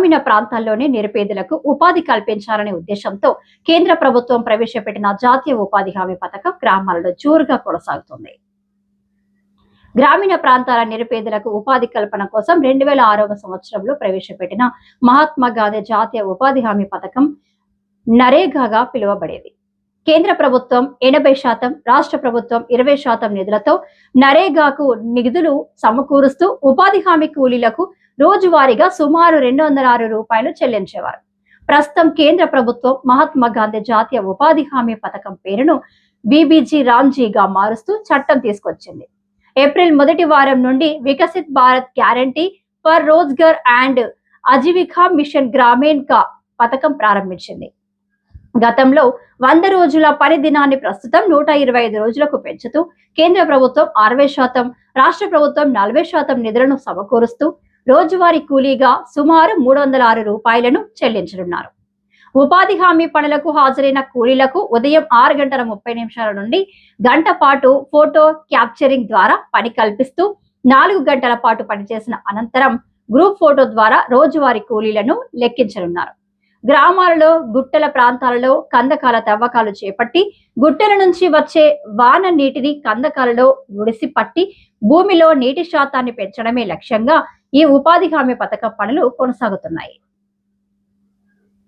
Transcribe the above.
గ్రామీణ ప్రాంతాల్లోని నిరుపేదలకు ఉపాధి కల్పించాలనే ఉద్దేశంతో కేంద్ర ప్రభుత్వం ప్రవేశపెట్టిన జాతీయ ఉపాధి హామీ పథకం గ్రామాలలో జోరుగా కొనసాగుతుంది. గ్రామీణ ప్రాంతాల నిరుపేదలకు ఉపాధి కల్పన కోసం 2006వ సంవత్సరంలో ప్రవేశపెట్టిన మహాత్మా గాంధీ జాతీయ ఉపాధి హామీ పథకం నరేగాగా పిలువబడేది. కేంద్ర ప్రభుత్వం 80%, రాష్ట్ర ప్రభుత్వం 20% నిధులతో నరేగాకు నిధులు సమకూరుస్తూ ఉపాధి హామీ కూలీలకు రోజువారీగా సుమారు 206 రూపాయలు చెల్లించేవారు. ప్రస్తుతం కేంద్ర ప్రభుత్వం మహాత్మా గాంధీ జాతీయ ఉపాధి హామీ పథకం పేరును బీబీజీ రామ్జీగా మారుస్తూ చట్టం తీసుకొచ్చింది. ఏప్రిల్ మొదటి వారం నుండి Viksit Bharat guarantee for Rozgar and Ajeevika mission Gramin కా పథకం ప్రారంభించింది. గతంలో 100 రోజుల పని దినాన్ని ప్రస్తుతం 125 రోజులకు పెంచుతూ కేంద్ర ప్రభుత్వం 60%, రాష్ట్ర ప్రభుత్వం 40% నిధులను సమకూరుస్తూ రోజువారీ కూలీగా సుమారు 306 రూపాయలను చెల్లించనున్నారు. ఉపాధి హామీ పనులకు హాజరైన కూలీలకు ఉదయం 6:30 నుండి గంట పాటు ఫోటో క్యాప్చరింగ్ ద్వారా పని కల్పిస్తూ 4 గంటల పాటు పనిచేసిన అనంతరం గ్రూప్ ఫోటో ద్వారా రోజువారీ కూలీలను లెక్కించనున్నారు. గ్రామాలలో గుట్టల ప్రాంతాలలో కందకాల తవ్వకాలు చేపట్టి గుట్టల నుంచి వచ్చే వాన నీటిని కందకాలలో ఒడిసి పట్టి భూమిలో నీటి శాతాన్ని పెంచడమే లక్ష్యంగా ఈ ఉపాధి హామీ పథకం పనులు కొనసాగుతున్నాయి.